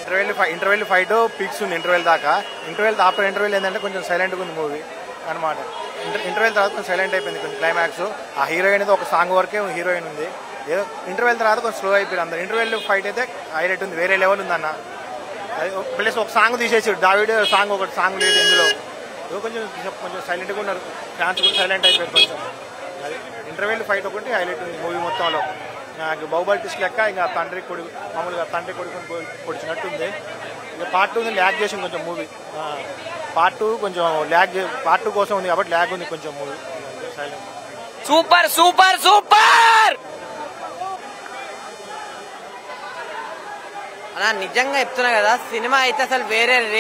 Interval fight pics ఉంది interval దాకా. After interval ఏంటంటే కొంచెం సైలెంట్గా ఉంది మూవీ అనమాట. ఇంటర్వెల్ తర్వాత కొంచెం సైలెంట్ అయిపోయింది కొంచెం క్లైమాక్స్. ఆ హీరోయిన్ అయితే ఒక సాంగ్ వరకే హీరోయిన్ ఉంది. ఏదో ఇంటర్వెల్ తర్వాత కొంచెం స్లో అయిపోయింది అందరు. ఇంటర్వెల్ ఫైట్ అయితే హైలైట్ ఉంది, వేరే లెవెల్ ఉంది అన్న. ప్లస్ ఒక సాంగ్ తీసేసాడు దావీడ్ సాంగ్, ఒకటి సాంగ్ లేదు ఇందులో. కొంచెం సైలెంట్గా ఉన్నారు ఫ్యాన్స్ కూడా, సైలెంట్ అయిపోయారు కొంచెం. అది ఇంటర్వెల్ ఫైట్ ఒకటి హైలైట్ ఉంది మూవీ మొత్తంలో. నాకు బాహుబలి ట్విస్ట్ లెక్క ఇంకా మామూలుగా తండ్రి కొడుకుని పొడిచినట్టుంది. ఇక పార్ట్ 2 ల్యాగ్ చేసింది కొంచెం మూవీ. పార్ట్ 2 కొంచెం పార్ట్ 2 కోసం ఉంది కాబట్టి ల్యాగ్ ఉంది కొంచెం movie. Silent. Super super super అలా నిజంగా చెప్తున్నా కదా, సినిమా అయితే అసలు వేరే రేంజ్.